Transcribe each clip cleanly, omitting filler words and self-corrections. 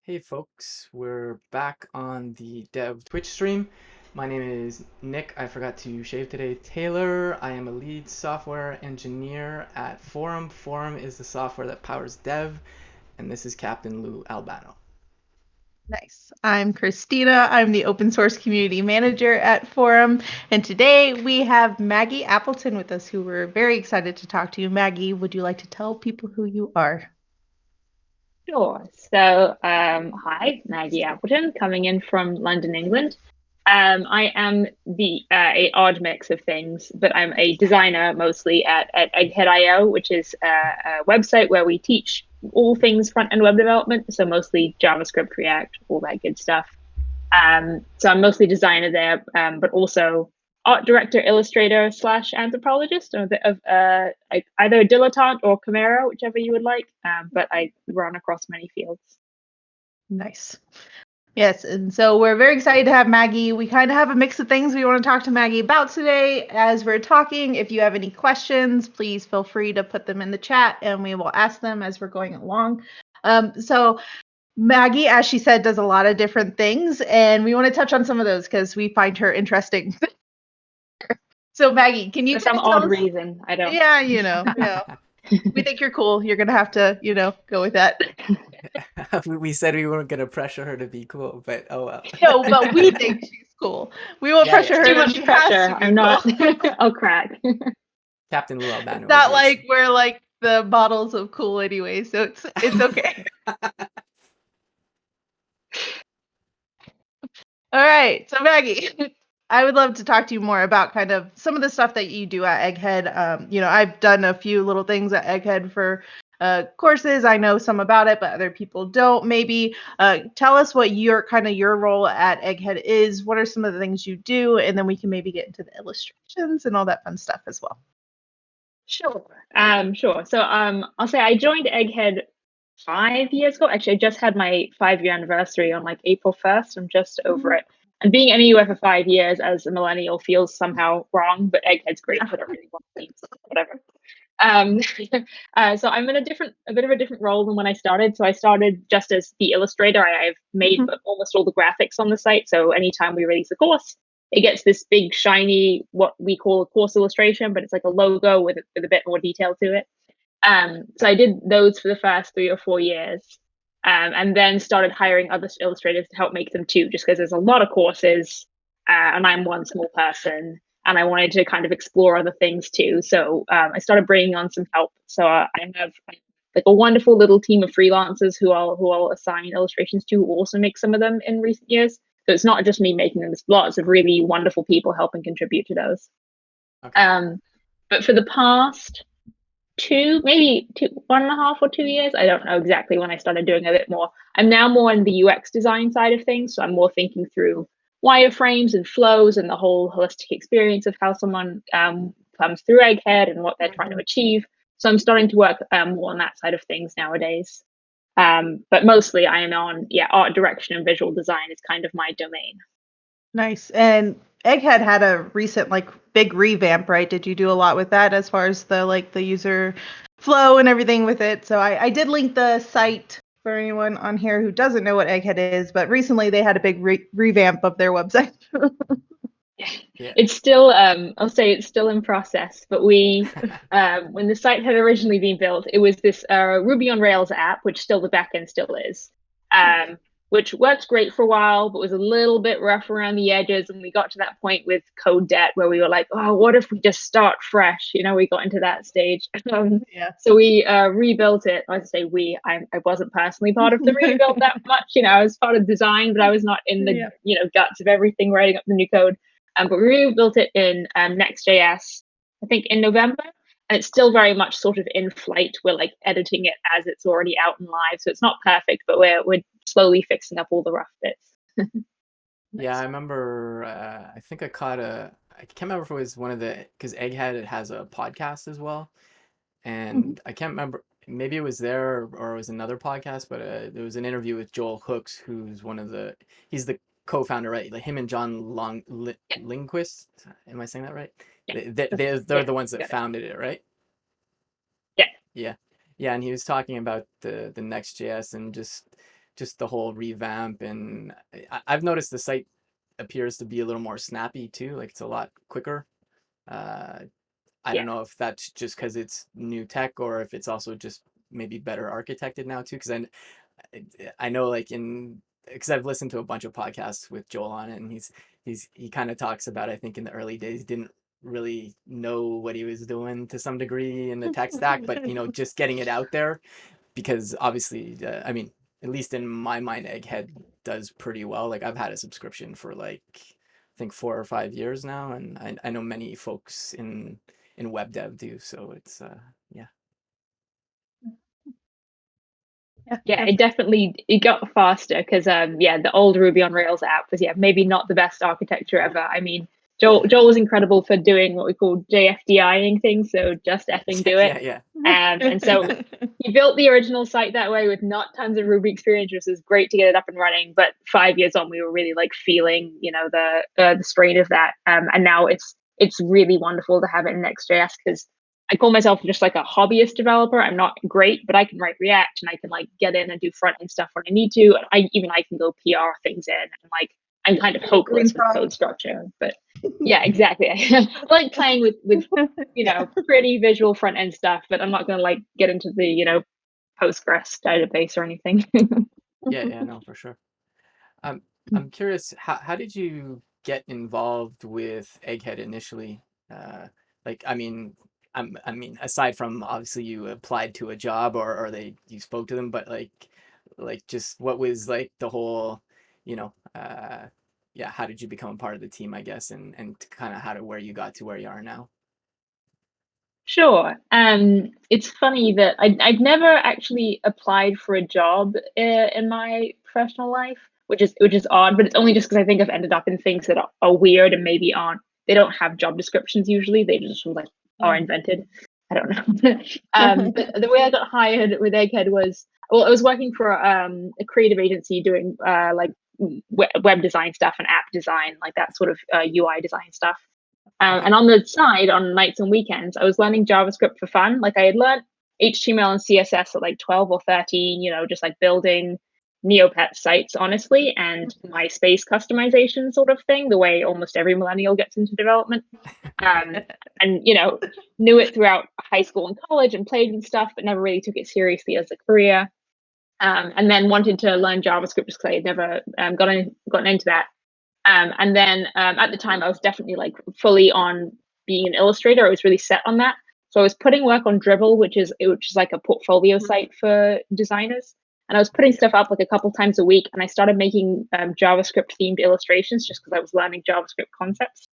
Hey folks, we're back on the Dev Twitch stream. My name is Nick. I forgot to shave today. Taylor. I am a lead software engineer at Forum. Forum is the software that powers Dev, and this is Captain Lou Albano. Nice. I'm Christina. I'm the open source community manager at Forum. And today we have Maggie Appleton with us, who we're very excited to talk to you. Maggie, would you like to tell people who you are? Sure. Hi, Maggie Appleton, coming in from London, England. I am the a odd mix of things, but I'm a designer mostly at Egghead.io, which is a website where we teach all things front-end web development, so mostly JavaScript, React, all that good stuff. So I'm mostly designer there, but also art director, illustrator slash anthropologist, or a bit of either a dilettante or chimera, whichever you would like. But I run across many fields. Nice. Yes, and so we're very excited to have Maggie. We kind of have a mix of things we want to talk to Maggie about today. As we're talking, if you have any questions, please feel free to put them in the chat and we will ask them as we're going along. So Maggie, as she said, does a lot of different things, and we want to touch on some of those because we find her interesting. So Maggie, can you For some odd reason, I don't. Yeah, we think you're cool. You're gonna have to, go with that. We said we weren't gonna pressure her to be cool, but oh well. No, but we think she's cool. We won't pressure her. Too much pressure. I'm not. I'll crack. Captain Lou Albano. It's not like we're like the models of cool anyway, so it's okay. All right, so Maggie, I would love to talk to you more about kind of some of the stuff that you do at Egghead. I've done a few little things at Egghead for courses. I know some about it, but other people don't. Maybe tell us what your role at Egghead is. What are some of the things you do? And then we can maybe get into the illustrations and all that fun stuff as well. Sure. Sure. So I'll say I joined Egghead 5 years ago. Actually, I just had my 5-year anniversary on like April 1st. I'm just over it. And being anywhere for 5 years as a millennial feels somehow wrong, but Egghead's great. I don't really want to whatever. So I'm in a bit of a different role than when I started. So I started just as the illustrator. I've made almost all the graphics on the site. So anytime we release a course, it gets this big shiny, what we call a course illustration, but it's like a logo with a bit more detail to it. So I did those for the first 3 or 4 years, and then started hiring other illustrators to help make them too, just because there's a lot of courses, and I'm one small person, and I wanted to kind of explore other things too. So I started bringing on some help. So I have like a wonderful little team of freelancers who I'll assign illustrations to, who also make some of them in recent years. So it's not just me making them, there's lots of really wonderful people helping contribute to those. Okay. But for the past 1.5 or 2 years, I don't know exactly when I started doing a bit more. I'm now more in the UX design side of things. So I'm more thinking through wireframes and flows and the whole holistic experience of how someone comes through Egghead and what they're trying to achieve. So I'm starting to work more on that side of things nowadays. But mostly I am on, art direction and visual design is kind of my domain. Nice. And Egghead had a recent big revamp, right? Did you do a lot with that as far as the user flow and everything with it? So I did link the site for anyone on here who doesn't know what Egghead is, but recently they had a big revamp of their website. Yeah. It's still, I'll say it's still in process, but we, when the site had originally been built, it was this Ruby on Rails app, which still the backend still is, which worked great for a while, but was a little bit rough around the edges. And we got to that point with code debt where we were like, oh, what if we just start fresh? We got into that stage. So we rebuilt it. I say I wasn't personally part of the rebuild that much. I was part of design, but I was not in the, guts of everything, writing up the new code. But we rebuilt it in Next.js, I think in November, and it's still very much sort of in flight. We're like editing it as it's already out and live, so it's not perfect, but we're slowly fixing up all the rough bits. Yeah, I remember. I think I caught I can't remember if it was one of because Egghead has a podcast as well, and I can't remember. Maybe it was there or it was another podcast, but there was an interview with Joel Hooks, who's he's the co-founder, right? Like him and John Lindquist. Am I saying that right? Yeah. They're the ones that founded it, right? Yeah. Yeah. Yeah, and he was talking about the Next.js and just just the whole revamp, and I've noticed the site appears to be a little more snappy too. Like it's a lot quicker. Uh, I Yeah. don't know if that's just because it's new tech or if it's also just maybe better architected now too. Because I know like because I've listened to a bunch of podcasts with Joel on it, and he kind of talks about, I think in the early days didn't really know what he was doing to some degree in the tech stack, but just getting it out there, because obviously I mean, at least in my mind, Egghead does pretty well. Like I've had a subscription for like I think 4 or 5 years now, and I know many folks in web dev do. So it's yeah. Yeah, it got faster because the old Ruby on Rails app was maybe not the best architecture ever. I mean, Joel was incredible for doing what we call JFDIing things, so just effing do it. Yeah. And so he built the original site that way with not tons of Ruby experience, which was great to get it up and running. But 5 years on, we were really like feeling, the strain of that. And now it's really wonderful to have it in Next.js because I call myself just like a hobbyist developer. I'm not great, but I can write React and I can like get in and do front end stuff when I need to. And I can go PR things in, and like I'm kind of hopeless with code structure. But yeah, exactly. I like playing with pretty visual front end stuff, but I'm not gonna like get into the Postgres database or anything. Yeah, no, for sure. I'm curious, how did you get involved with Egghead initially? Like, I mean, aside from obviously you applied to a job or you spoke to them, but like just what was like the whole, you know, uh, yeah, how did you become a part of the team, I guess, and kind of where you got to where you are now? Sure. It's funny that I'd never actually applied for a job in my professional life, which is odd, but it's only just because I think I've ended up in things that are weird and maybe aren't. They don't have job descriptions usually. They just like are invented. I don't know. But the way I got hired with Egghead was, well, I was working for a creative agency doing like web design stuff and app design, like that sort of UI design stuff. Okay. And on the side, on nights and weekends, I was learning JavaScript for fun. Like I had learned HTML and CSS at like 12 or 13, just like building Neopet sites, honestly, and MySpace customization sort of thing, the way almost every millennial gets into development. And, knew it throughout high school and college and played and stuff, but never really took it seriously as a career. And then wanted to learn JavaScript because I had never gotten into that. And then at the time, I was definitely like fully on being an illustrator. I was really set on that. So I was putting work on Dribble, which is like a portfolio site for designers. And I was putting stuff up like a couple times a week. And I started making JavaScript themed illustrations just because I was learning JavaScript concepts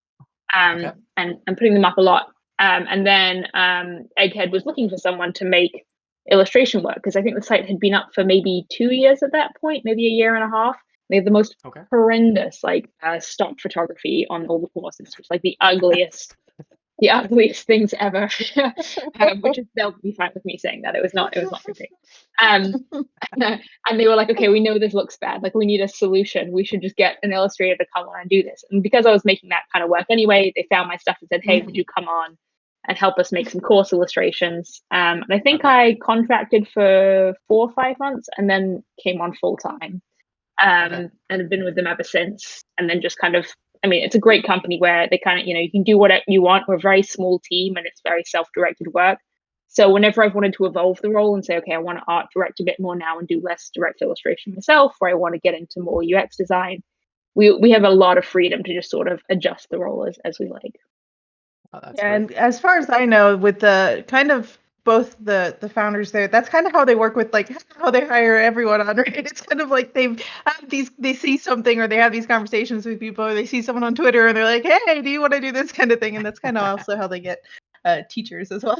Okay. and putting them up a lot. And then Egghead was looking for someone to make illustration work because I think the site had been up for maybe 2 years at that point, maybe a year and a half. They have the most horrendous like stock photography on all the courses, which is like the ugliest things ever. Which is, they'll be fine with me saying that it was not pretty. And they were like, okay, we know this looks bad. Like we need a solution. We should just get an illustrator to come on and do this. And because I was making that kind of work anyway, they found my stuff and said, hey, would you come on and help us make some course illustrations? And I think I contracted for 4 or 5 months and then came on full time. And have been with them ever since. And then just kind of, I mean, it's a great company where they kind of, you can do whatever you want. We're a very small team and it's very self-directed work. So whenever I've wanted to evolve the role and say, okay, I want to art direct a bit more now and do less direct illustration myself, or I want to get into more UX design, we have a lot of freedom to just sort of adjust the role as we like. Oh, that's Yeah, great. and as far as I know, with the kind of both the founders there, that's kind of how they work with like how they hire everyone on, right? It's kind of like they see something or they have these conversations with people or they see someone on Twitter and they're like, hey, do you want to do this kind of thing? And that's kind of also how they get teachers as well.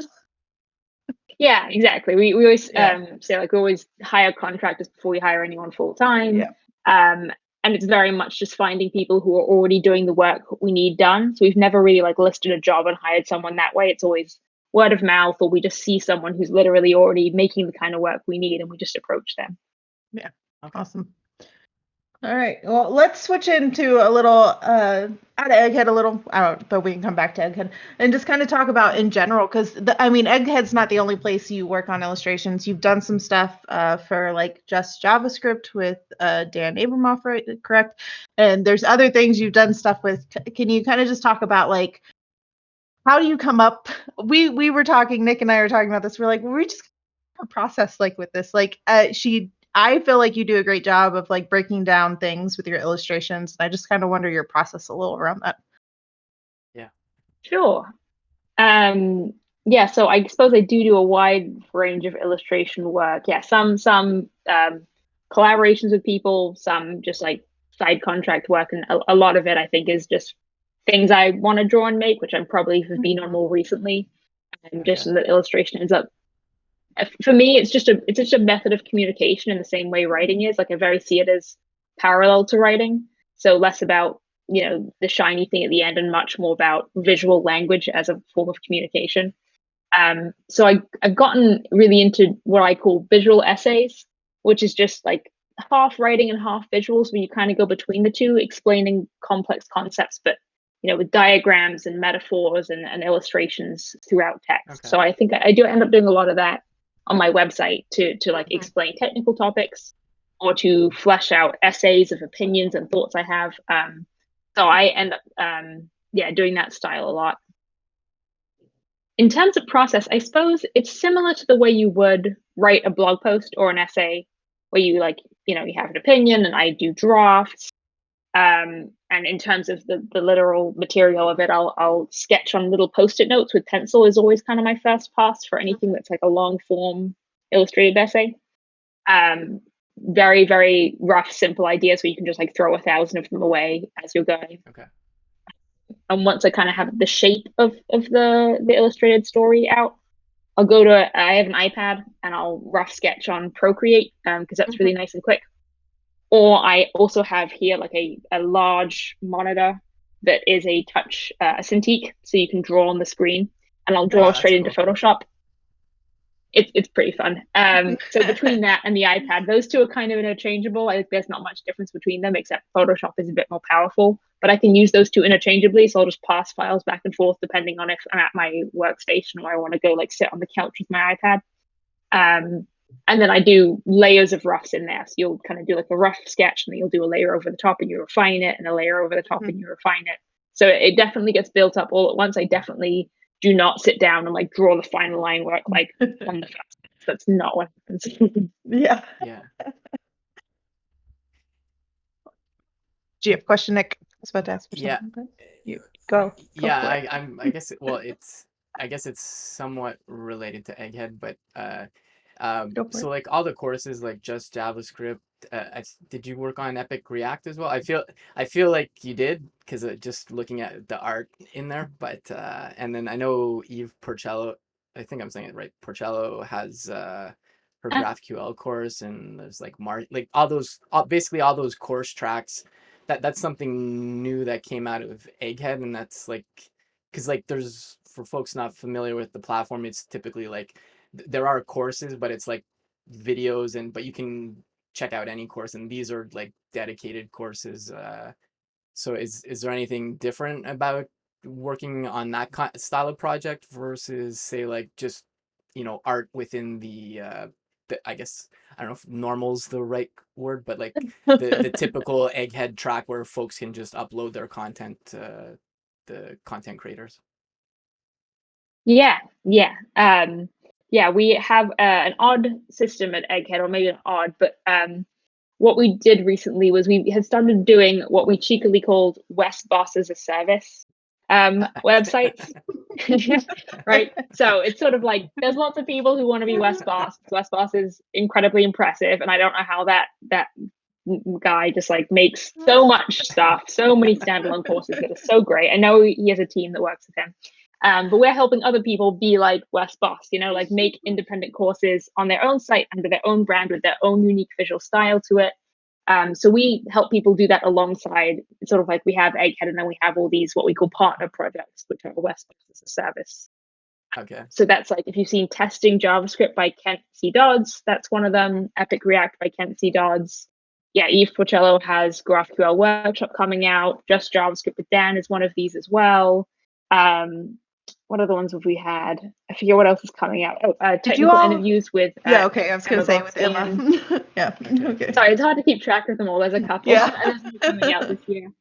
Yeah, exactly. We always say like we always hire contractors before we hire anyone full time. Yeah. And it's very much just finding people who are already doing the work we need done. So we've never really like listed a job and hired someone that way. It's always word of mouth, or we just see someone who's literally already making the kind of work we need and we just approach them. Yeah. Okay. Awesome. All right. Well, let's switch into a little out of Egghead a little. I don't, but we can come back to Egghead and just kind of talk about in general because I mean, Egghead's not the only place you work on illustrations. You've done some stuff for like just JavaScript with Dan Abramoff, right? Correct. And there's other things you've done stuff with. Can you kind of just talk about like how do you come up? We were talking. Nick and I were talking about this. We're like, we just a process like with this. Like I feel like you do a great job of like breaking down things with your illustrations. And I just kind of wonder your process a little around that. Yeah. Sure. Yeah, so I suppose I do a wide range of illustration work. Yeah, some collaborations with people, some just like side contract work, and a lot of it I think is just things I want to draw and make, which I'm probably have been on more recently. And just so that illustration ends up for me, it's just a method of communication in the same way writing is. Like I very see it as parallel to writing. So less about, the shiny thing at the end and much more about visual language as a form of communication. So I've gotten really into what I call visual essays, which is just like half writing and half visuals, where you kind of go between the two, explaining complex concepts, but with diagrams and metaphors and illustrations throughout text. Okay. So I think I do end up doing a lot of that on my website to like explain technical topics or to flesh out essays of opinions and thoughts I have. So I end up doing that style a lot. In terms of process, I suppose it's similar to the way you would write a blog post or an essay where you you have an opinion and I do drafts. And in terms of the literal material of it, I'll sketch on little post-it notes with pencil is always kind of my first pass for anything that's like a long form illustrated essay. Very, very rough, simple ideas where you can just like throw 1,000 of them away as you're going. Okay. And once I kind of have the shape of the illustrated story out, I'll go to I have an iPad and I'll rough sketch on Procreate because that's really nice and quick. Or I also have here like a large monitor that is a touch a Cintiq, so you can draw on the screen, and I'll draw straight into Photoshop. It's pretty fun. So between that and the iPad, those two are kind of interchangeable. There's not much difference between them, except Photoshop is a bit more powerful. But I can use those two interchangeably, so I'll just pass files back and forth depending on if I'm at my workstation or I want to go like sit on the couch with my iPad. And then I do layers of roughs in there. So you'll kind of do like a rough sketch, and then you'll do a layer over the top and you refine it, and a layer over the top and you refine it. So it definitely gets built up all at once. I definitely do not sit down and like draw the final line work like on the first. That's not what happens. Yeah. Yeah. Do you have a question, Nick? I was about to ask for something. But you go. Yeah, for it. I guess I guess it's somewhat related to Egghead, but so like all the courses like just JavaScript. Did you work on Epic React as well? I feel like you did because just looking at the art in there. But and then I know Eve Porcello. I think I'm saying it right. Porcello has her GraphQL course, and there's like like all those basically all those course tracks. That's something new that came out of Egghead, and that's like because like there's for folks not familiar with the platform, it's typically like there are courses, but it's like videos but you can check out any course, and these are like dedicated courses. So is there anything different about working on that style of project versus say like just art within the I guess I don't know if normal's the right word, but like the typical Egghead track where folks can just upload their content to the content creators? Yeah. We have an odd system at Egghead, or maybe not odd, but what we did recently was we had started doing what we cheekily called West Boss as a Service websites. Right? So it's sort of like there's lots of people who want to be West Boss. West Boss is incredibly impressive, and I don't know how that guy just like makes so much stuff, so many standalone courses that are so great. I know he has a team that works with him. But we're helping other people be like West Boss, like make independent courses on their own site under their own brand with their own unique visual style to it. So we help people do that alongside, sort of like we have Egghead, and then we have all these what we call partner projects, which are West Boss as a service. Okay. So that's like if you've seen Testing JavaScript by Kent C. Dodds, that's one of them. Epic React by Kent C. Dodds. yeah, Eve Porcello has GraphQL Workshop coming out. Just JavaScript with Dan is one of these as well. What other ones have we had? I forget what else is coming out. Technical interviews with yeah, okay, I was gonna say with Emma. Yeah, okay. Sorry, it's hard to keep track of them all. There's a couple. Yeah. And there's more coming out this year.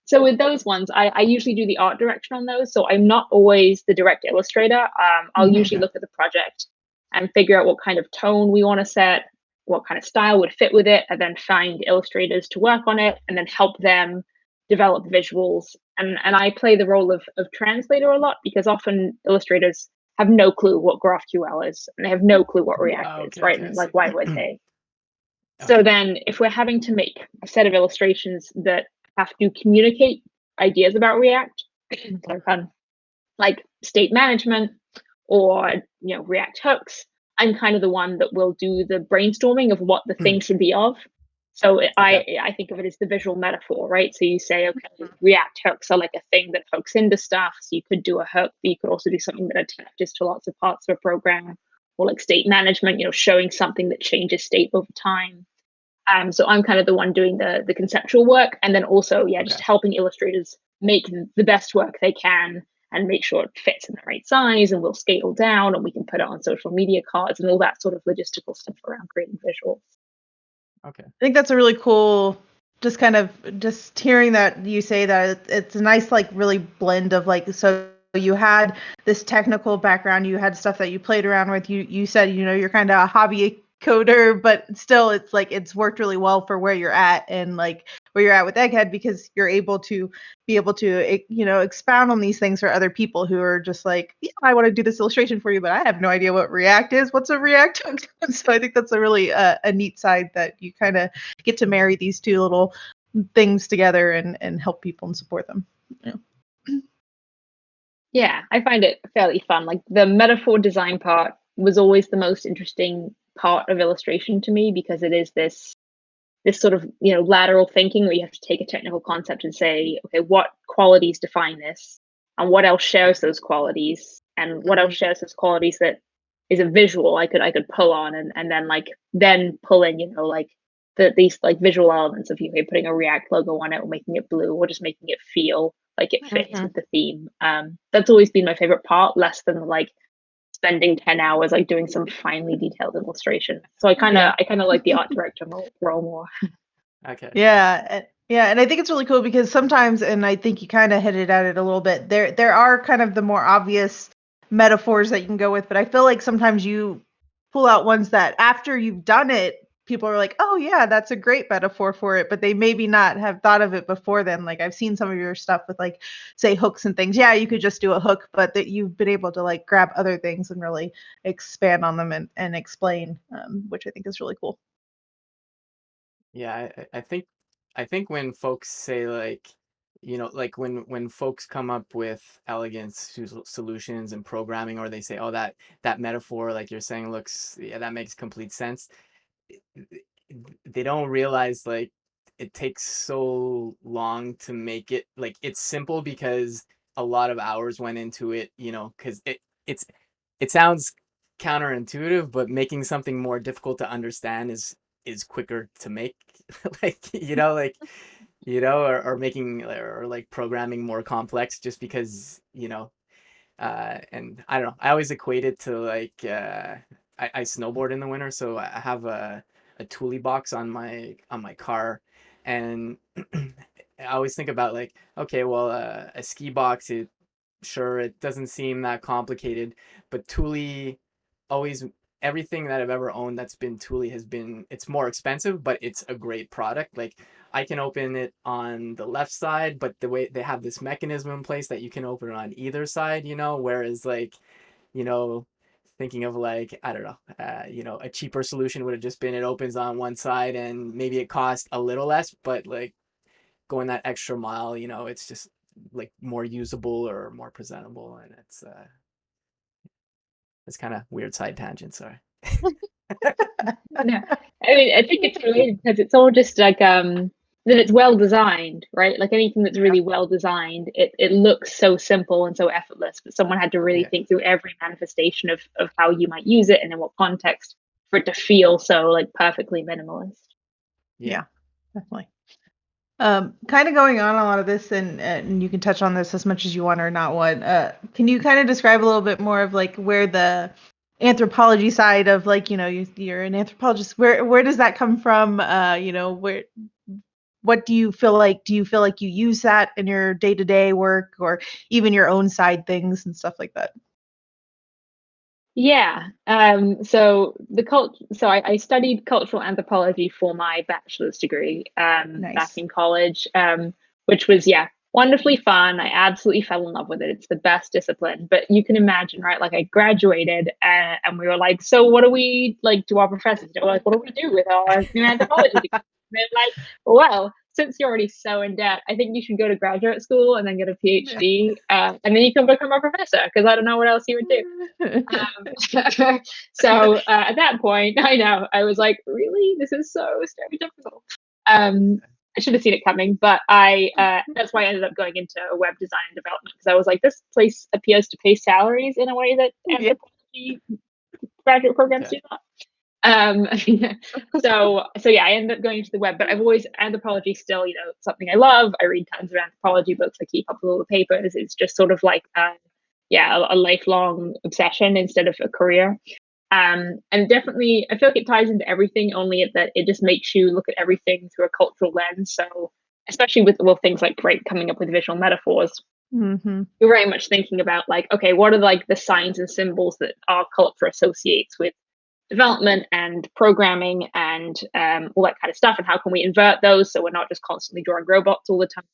So with those ones, I usually do the art direction on those. So I'm not always the direct illustrator. I'll usually look at the project and figure out what kind of tone we want to set, what kind of style would fit with it, and then find illustrators to work on it and then help them develop visuals. And I play the role of translator a lot, because often illustrators have no clue what GraphQL is and they have no clue what React is, right? And like, why would they? So then if we're having to make a set of illustrations that have to communicate ideas about React, like state management or React hooks, I'm kind of the one that will do the brainstorming of what the thing should be of. So I think of it as the visual metaphor, right? So you say, okay, React hooks are like a thing that hooks into stuff. So you could do a hook, but you could also do something that attaches to lots of parts of a program, or like state management, showing something that changes state over time. So I'm kind of the one doing the conceptual work, and then also, just helping illustrators make the best work they can and make sure it fits in the right size, and we'll scale down and we can put it on social media cards and all that sort of logistical stuff around creating visuals. Okay. I think that's a really cool, just hearing that you say that it's a nice, like, really blend of, like, so you had this technical background, you had stuff that you played around with, you said, you're kind of a hobby coder, but still it's like it's worked really well for where you're at, and like where you're at with Egghead, because you're able to expound on these things for other people who are just like, yeah, I want to do this illustration for you, but I have no idea what React is. What's a React hook? So I think that's a really a neat side that you kind of get to marry these two little things together and help people and support them. Yeah, I find it fairly fun. Like, the metaphor design part was always the most interesting part of illustration to me, because it is this sort of lateral thinking where you have to take a technical concept and say, okay, what qualities define this, and what else shares those qualities, and what else shares those qualities that is a visual I could pull on, and then pull in these like visual elements of putting a React logo on it, or making it blue, or just making it feel like it fits with the theme. That's always been my favorite part, less than like spending 10 hours like doing some finely detailed illustration. So I kind of like the art director role more. Okay. Yeah, and I think it's really cool because sometimes, and I think you kind of hinted at it a little bit, there are kind of the more obvious metaphors that you can go with, but I feel like sometimes you pull out ones that after you've done it, people are like, oh yeah, that's a great metaphor for it, but they maybe not have thought of it before then. Like, I've seen some of your stuff with, like, say, hooks and things. Yeah, you could just do a hook, but that you've been able to like grab other things and really expand on them and explain, which I think is really cool. Yeah, I think when folks say, like, like when folks come up with elegant solutions and programming, or they say, oh, that metaphor, like you're saying, that makes complete sense. They don't realize, like, it takes so long to make it. Like, it's simple because a lot of hours went into it, because it sounds counterintuitive, but making something more difficult to understand is quicker to make. Like, or making, or like programming more complex, just because, and I don't know, I always equate it to, like, I snowboard in the winter, so I have a toolie box on my car, and I always think about, like, okay, well, a ski box, it doesn't seem that complicated, but toolie always, everything that I've ever owned that's been toolie it's more expensive, but it's a great product. Like, I can open it on the left side, but the way they have this mechanism in place that you can open it on either side, whereas, like, thinking of, like, I don't know, a cheaper solution would have just been it opens on one side and maybe it costs a little less, but like going that extra mile, it's just like more usable or more presentable, and it's kind of weird side tangent, sorry. No, I mean, I think it's related because it's all just like that it's well designed, right? Like, anything that's really well designed, it looks so simple and so effortless, but someone had to really think through every manifestation of how you might use it and in what context for it to feel so, like, perfectly minimalist. Yeah, definitely. Kind of going on a lot of this, and you can touch on this as much as you want or not want. Can you kind of describe a little bit more of like where the anthropology side of like, you're an anthropologist, where does that come from? What do you feel like? Do you feel like you use that in your day-to-day work or even your own side things and stuff like that? Yeah. So I studied cultural anthropology for my bachelor's degree back Nice. in college, which was wonderfully fun. I absolutely fell in love with it. It's the best discipline. But you can imagine, right? Like I graduated and we were like, so what do we like? Do our professors? Like, what do we do with our new anthropology degree? And they're like, well, since you're already so in debt, I think you should go to graduate school and then get a PhD, and then you can become a professor because I don't know what else you would do. So at that point, I know I was like, really, this is so stereotypical. I should have seen it coming, but I that's why I ended up going into web design and development because I was like, this place appears to pay salaries in a way that anthropology graduate programs do not. So yeah, I ended up going into the web, but I've always anthropology still, something I love. I read tons of anthropology books. I keep up with all the papers. It's just sort of like a lifelong obsession instead of a career. And definitely, I feel like it ties into everything. Only that it just makes you look at everything through a cultural lens. So especially with things like coming up with visual metaphors, Mm-hmm. you're very much thinking about like, okay, what are like the signs and symbols that our culture associates with development and programming and all that kind of stuff, and how can we invert those so we're not just constantly drawing robots all the time.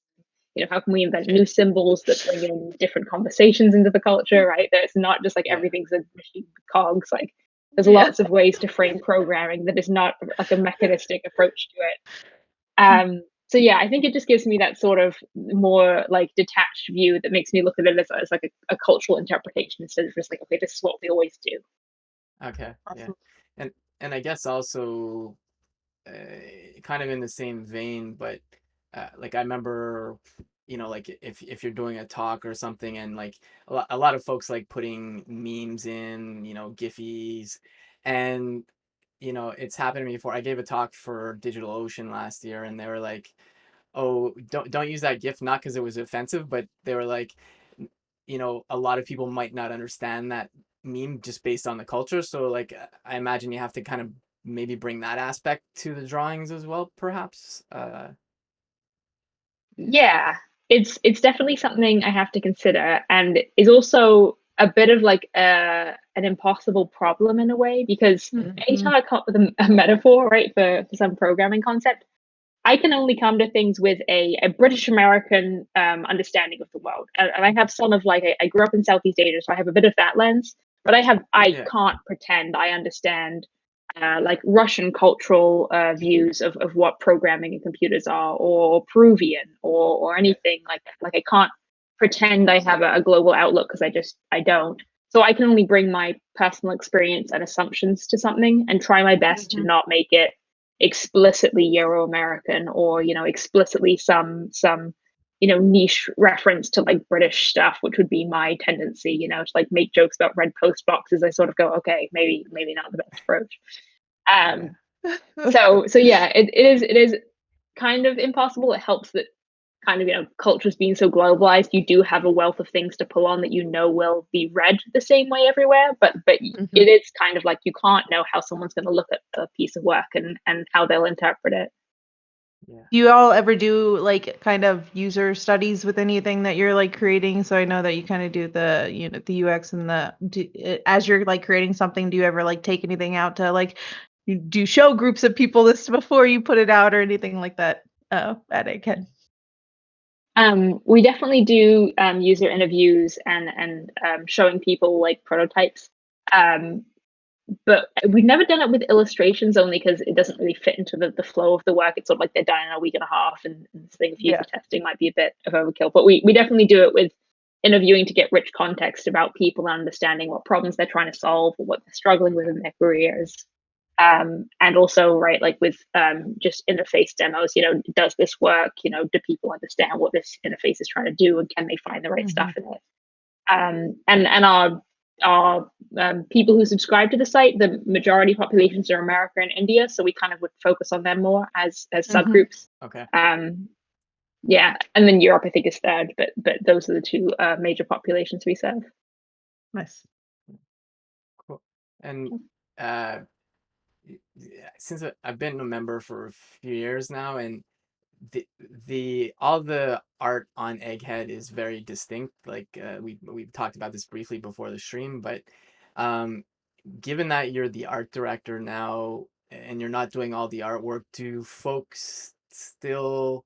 How can we invent new symbols that bring in different conversations into the culture, right? That it's not just like Yeah. everything's a machine cogs. Like there's lots of ways to frame programming that is not like a mechanistic approach to it. So yeah, I think it just gives me that sort of more like detached view that makes me look at it as like a cultural interpretation instead of just like, okay, this is what we always do. Okay. Yeah. Awesome. And I guess also uh, kind of in the same vein, but like I remember, like if you're doing a talk or something, and like a lot of folks like putting memes in, Giphies, and it's happened to me before. I gave a talk for DigitalOcean last year, and they were like, "Oh, don't use that GIF," not because it was offensive, but they were like, a lot of people might not understand that meme just based on the culture. So like I imagine you have to kind of maybe bring that aspect to the drawings as well, perhaps. Yeah, it's definitely something I have to consider, and is also a bit of like an impossible problem in a way because anytime I come up with a metaphor, right, for some programming concept, I can only come to things with a British American understanding of the world, and I have some of like I grew up in Southeast Asia, so I have a bit of that lens, but I Yeah. can't pretend I understand like Russian cultural views of what programming and computers are, or Peruvian, or Yeah. anything like that. Like I can't pretend I have a global outlook because I don't. So I can only bring my personal experience and assumptions to something and try my best to not make it explicitly Euro American or explicitly some niche reference to like British stuff, which would be my tendency, to like make jokes about red post boxes. I sort of go, okay, maybe not the best approach. Yeah. Um, so yeah, it is kind of impossible. It helps that kind of cultures being so globalized, you do have a wealth of things to pull on that will be read the same way everywhere. But it is kind of like you can't know how someone's going to look at a piece of work and how they'll interpret it. Yeah. Do you all ever do like kind of user studies with anything that you're like creating? So I know that you kind of do the UX and as you're like creating something, do you ever like take anything out to like do show groups of people this before you put it out or anything like that at Egghead? We definitely do user interviews and showing people like prototypes. But we've never done it with illustrations only because it doesn't really fit into the flow of the work. It's sort of like they're done in a week and a half, and saying user testing might be a bit of overkill. But we definitely do it with interviewing to get rich context about people and understanding what problems they're trying to solve or what they're struggling with in their careers. And also, right, like with just interface demos, does this work? Do people understand what this interface is trying to do, and can they find the right stuff in it? And our are people who subscribe to the site. The majority populations are America and India, so we kind of would focus on them more as subgroups. Okay. Yeah, and then Europe I think is third, but those are the two major populations we serve. Nice. Cool. And since I've been a member for a few years now, and all the art on Egghead is very distinct. Like we've talked about this briefly before the stream, but given that you're the art director now and you're not doing all the artwork, do folks still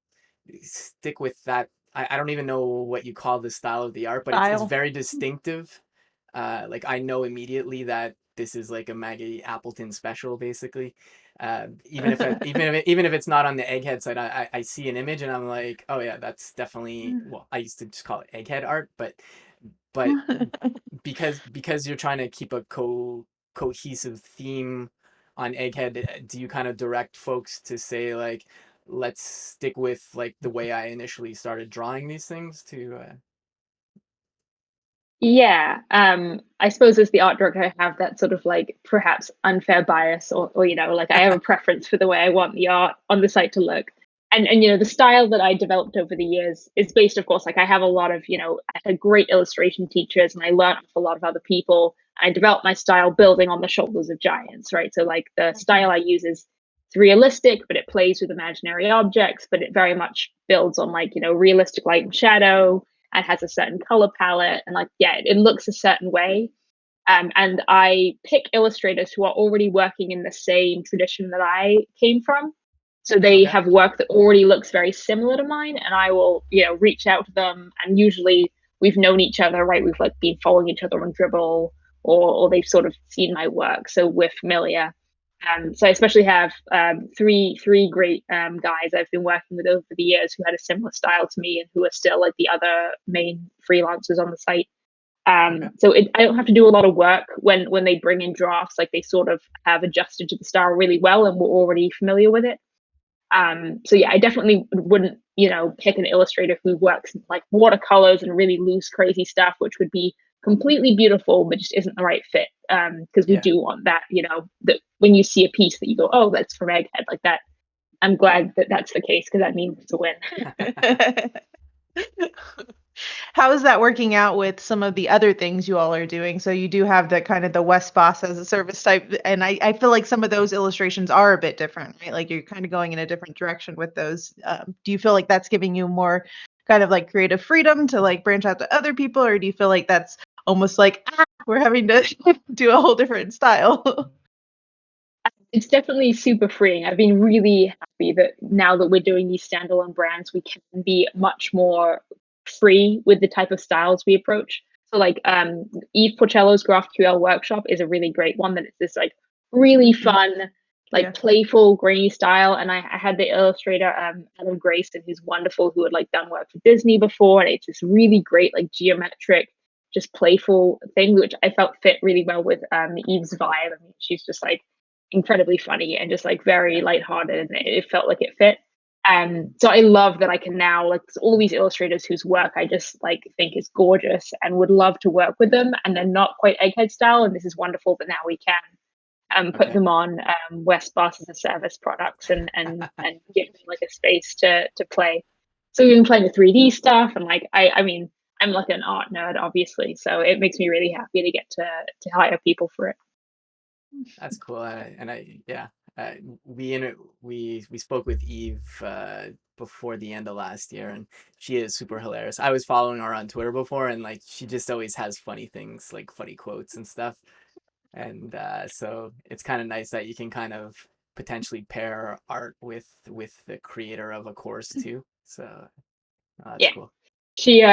stick with that? I don't even know what you call the style of the art, but it's very distinctive. Like I know immediately that this is like a Maggie Appleton special, basically. Even if it's not on the Egghead site, I see an image and I'm like, oh yeah, that's definitely. Well, I used to just call it Egghead art, but because you're trying to keep a cohesive theme on Egghead, do you kind of direct folks to say like, let's stick with like the way I initially started drawing these things to? Yeah, I suppose as the art director, I have that sort of like perhaps unfair bias, or like I have a preference for the way I want the art on the site to look. And the style that I developed over the years is based, of course, like I have a lot of, I had great illustration teachers and I learned from a lot of other people. I developed my style building on the shoulders of giants, right? So like the style I use is it's realistic, but it plays with imaginary objects, but it very much builds on like, realistic light and shadow, and has a certain color palette, and like it looks a certain way. And I pick illustrators who are already working in the same tradition that I came from, so they have work that already looks very similar to mine, and I will reach out to them, and usually we've known each other, right? We've like been following each other on Dribble, or they've sort of seen my work, so we're familiar. So I especially have three great guys I've been working with over the years who had a similar style to me and who are still like the other main freelancers on the site. So I don't have to do a lot of work when they bring in drafts. Like they sort of have adjusted to the style really well and we're already familiar with it. So yeah, I definitely wouldn't pick an illustrator who works like watercolors and really loose, crazy stuff, which would be completely beautiful, but just isn't the right fit. Because we do want that, that when you see a piece that you go, oh, that's from Egghead, like that. I'm glad that that's the case because that means it's a win. How is that working out with some of the other things you all are doing? So you do have the kind of the West Boss as a service type, and I feel like some of those illustrations are a bit different, right? Like you're kind of going in a different direction with those. Do you feel like that's giving you more kind of like creative freedom to like branch out to other people, or do you feel like that's almost like we're having to do a whole different style? It's definitely super freeing. I've been really happy that now that we're doing these standalone brands, we can be much more free with the type of styles we approach. So like Eve Porcello's GraphQL workshop is a really great one, that it's this like really fun, like playful, grainy style. And I had the illustrator Adam Grayson, who's wonderful, who had like done work for Disney before, and it's this really great like geometric, just playful thing, which I felt fit really well with Eve's vibe. I mean, she's just like incredibly funny and just like very lighthearted, and it felt like it fit. So I love that I can now like all these illustrators whose work I just like think is gorgeous and would love to work with them, and they're not quite Egghead style, and this is wonderful that now we can put them on West Boss as a service products and give them like a space to play. So we've been playing with 3D stuff, and like I mean I'm like an art nerd obviously, so it makes me really happy to get to hire people for it. That's cool. We spoke with Eve before the end of last year, and she is super hilarious. I was following her on Twitter before, and like she just always has funny things, like funny quotes and stuff. And so it's kind of nice that you can kind of potentially pair art with the creator of a course too. So that's cool. She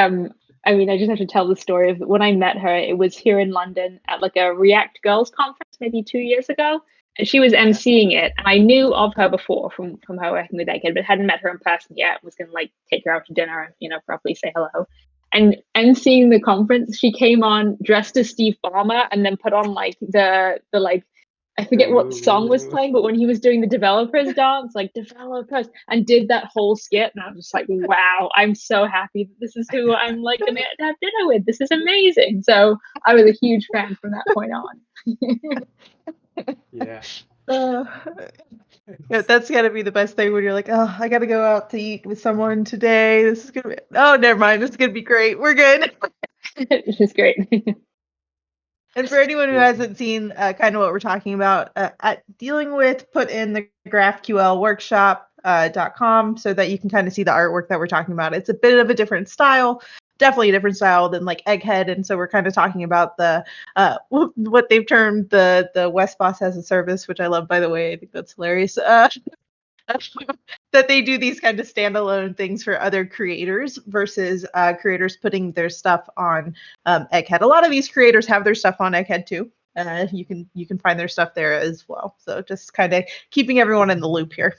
I mean, I just have to tell the story of when I met her. It was here in London at like a React Girls conference maybe 2 years ago, and she was emceeing it. And I knew of her before from her working with Egghead, but hadn't met her in person yet. Was gonna like take her out to dinner and properly say hello. And emceeing the conference, she came on dressed as Steve Ballmer and then put on like the like I forget what song was playing, but when he was doing the developers dance, like developers, and did that whole skit, and I was just like, wow, I'm so happy that this is who I'm like gonna have dinner with. This is amazing. So I was a huge fan from that point on. Yeah. Yeah, that's gotta be the best thing when you're like, oh, I gotta go out to eat with someone today. This is gonna be, oh, never mind. This is gonna be great. We're good. This is great. And for anyone who Yeah. hasn't seen kind of what we're talking about, at dealing with, put in the GraphQL workshop.com so that you can kind of see the artwork that we're talking about. It's a bit of a different style, definitely a different style than like Egghead. And so we're kind of talking about the what they've termed the West Boss as a service, which I love, by the way. I think that's hilarious. That they do these kind of standalone things for other creators versus creators putting their stuff on Egghead. A lot of these creators have their stuff on Egghead too. You can find their stuff there as well. So just kind of keeping everyone in the loop here.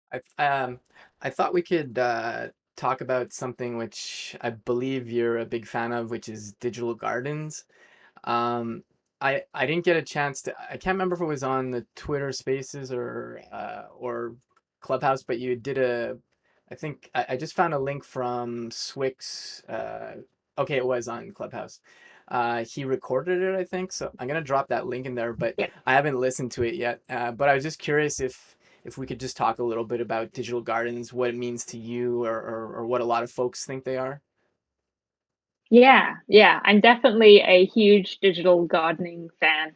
I thought we could talk about something which I believe you're a big fan of, which is digital gardens. Um, I didn't get a chance to. I can't remember if it was on the Twitter Spaces or Clubhouse, but you did a. I think I just found a link from Swick's. Okay, it was on Clubhouse. He recorded it, I think. So I'm gonna drop that link in there, but Yeah. I haven't listened to it yet. But I was just curious if we could just talk a little bit about digital gardens, what it means to you, or what a lot of folks think they are. Yeah, I'm definitely a huge digital gardening fan.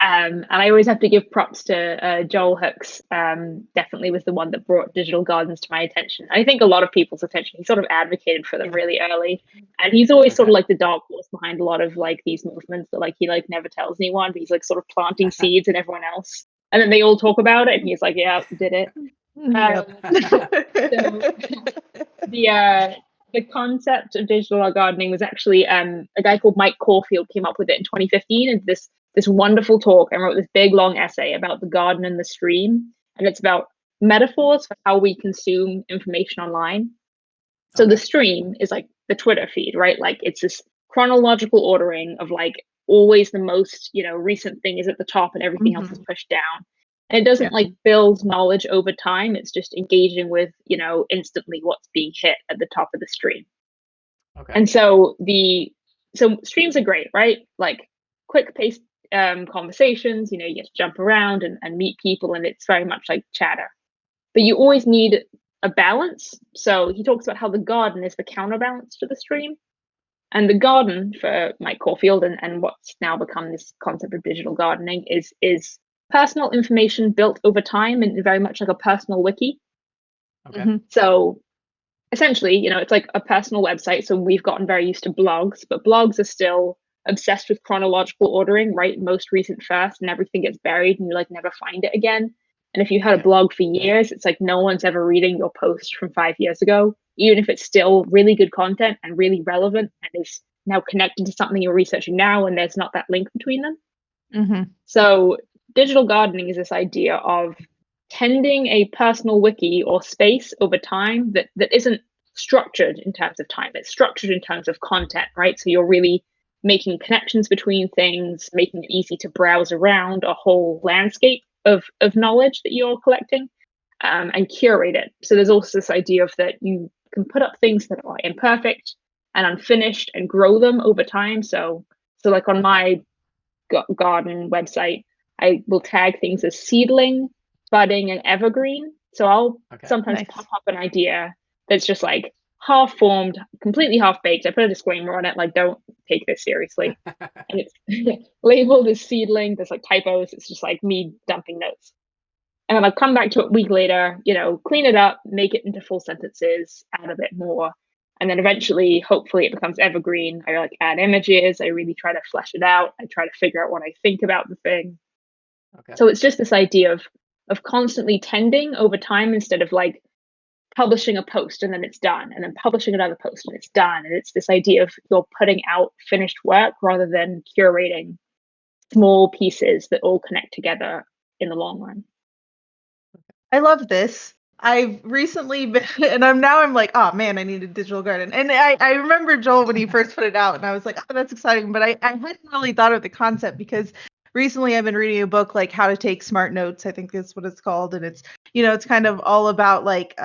And I always have to give props to Joel Hooks. Definitely was the one that brought digital gardens to my attention. I think a lot of people's attention. He sort of advocated for them really early, and he's always sort Okay. of like the dark horse behind a lot of like these movements that like he like never tells anyone, but he's like sort of planting seeds in everyone else, and then they all talk about it, and he's like, yeah, did it. Yep. So the concept of digital gardening was actually a guy called Mike Caulfield came up with it in 2015, and this wonderful talk and wrote this big long essay about the garden and the stream, and it's about metaphors for how we consume information online. So the Okay. stream is like the Twitter feed, right? Like it's this chronological ordering of like always the most, recent thing is at the top and everything else is pushed down. And it doesn't like build knowledge over time. It's just engaging with, instantly what's being hit at the top of the stream. Okay. And so streams are great, right? Like quick paced conversations, you get to jump around and meet people, and it's very much like chatter. But you always need a balance. So he talks about how the garden is the counterbalance to the stream. And the garden for Mike Caulfield and what's now become this concept of digital gardening is personal information built over time and very much like a personal wiki. Okay. So essentially, it's like a personal website. So we've gotten very used to blogs, but blogs are still obsessed with chronological ordering, right? Most recent first, and everything gets buried and you like never find it again. And if you had a blog for years, it's like no one's ever reading your post from 5 years ago, even if it's still really good content and really relevant and is now connected to something you're researching now, and there's not that link between them. So digital gardening is this idea of tending a personal wiki or space over time that isn't structured in terms of time. It's structured in terms of content, right? So you're really making connections between things, making it easy to browse around a whole landscape of knowledge that you're collecting, and curate it. So there's also this idea of that you can put up things that are imperfect and unfinished and grow them over time. So like on my garden website, I will tag things as seedling, budding, and evergreen. So I'll sometimes pop up an idea that's just like half formed, completely half baked. I put a disclaimer on it, like, don't take this seriously. And it's labeled as seedling. There's like typos. It's just like me dumping notes. And then I'll come back to it a week later, clean it up, make it into full sentences, add a bit more. And then eventually, hopefully it becomes evergreen. I like add images. I really try to flesh it out. I try to figure out what I think about the thing. So it's just this idea of constantly tending over time instead of like publishing a post and then it's done, and then publishing another post and it's done. And it's this idea of you're putting out finished work rather than curating small pieces that all connect together in the long run. I love this. I've recently been, and I'm like, oh man, I need a digital garden. And I remember Joel when he first put it out, and I was like, oh, that's exciting. But I hadn't really thought of the concept because recently I've been reading a book like How to Take Smart Notes, I think that's what it's called. And it's, it's kind of all about like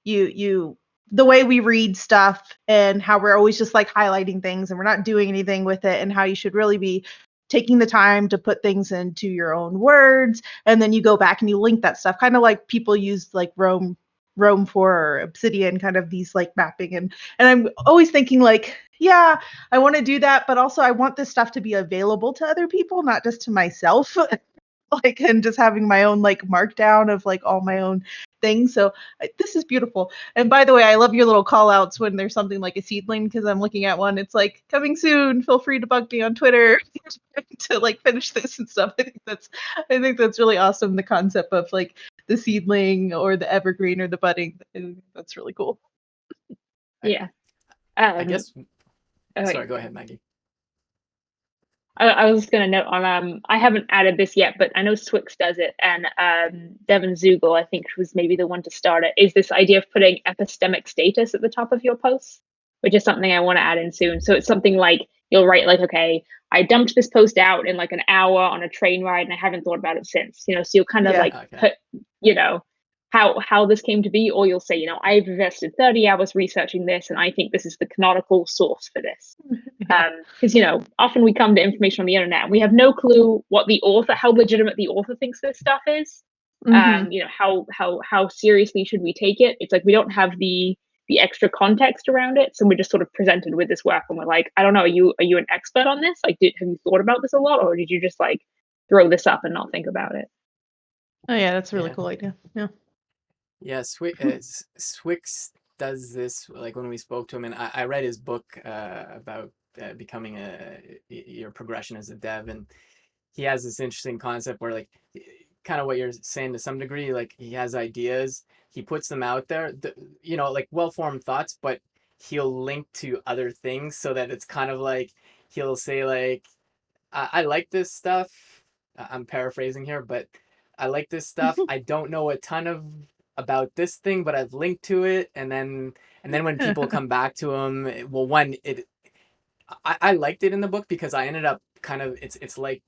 you the way we read stuff and how we're always just like highlighting things and we're not doing anything with it, and how you should really be taking the time to put things into your own words, and then you go back and you link that stuff, kind of like people use like Rome 4 or Obsidian, kind of these like mapping, and I'm always thinking like, yeah, I want to do that, but also I want this stuff to be available to other people, not just to myself. Like, and just having my own like markdown of like all my own things. So this is beautiful. And by the way, I love your little call outs when there's something like a seedling, because I'm looking at one. It's like, coming soon. Feel free to bug me on Twitter to like finish this and stuff. I think that's really awesome. The concept of like the seedling or the evergreen or the budding. That's really cool. Yeah. I guess. Sorry, go ahead, Maggie. I was just going to note on, I haven't added this yet, but I know Swix does it, and Devin Zugel, I think, was maybe the one to start it, is this idea of putting epistemic status at the top of your posts, which is something I want to add in soon. So it's something like, you'll write like, okay, I dumped this post out in like an hour on a train ride and I haven't thought about it since, so you'll kind of put, how this came to be, or you'll say, I've invested 30 hours researching this and I think this is the canonical source for this. Because often we come to information on the internet and we have no clue what the author, how legitimate the author thinks this stuff is. How seriously should we take it? It's like we don't have the extra context around it, so we're just sort of presented with this work and we're like, I don't know, are you an expert on this? Like, have you thought about this a lot, or did you just like throw this up and not think about it? Oh yeah, that's a really cool idea. Yeah, Swix does this, like when we spoke to him, and I read his book about becoming your progression as a dev, and he has this interesting concept where, like, kind of what you're saying to some degree, like he has ideas, he puts them out there, like well-formed thoughts, but he'll link to other things so that it's kind of like he'll say like, I like this stuff. I'm paraphrasing here, but I like this stuff. I don't know a ton about this thing, but I've linked to it, and then when people come back to him, I liked it in the book because I ended up kind of, it's like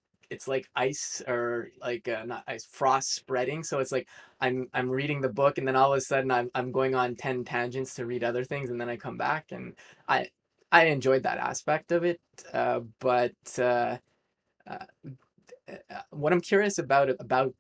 ice, or like not ice, frost spreading. So it's like I'm reading the book and then all of a sudden I'm going on 10 tangents to read other things, and then I come back, and I enjoyed that aspect of it. But what I'm curious about the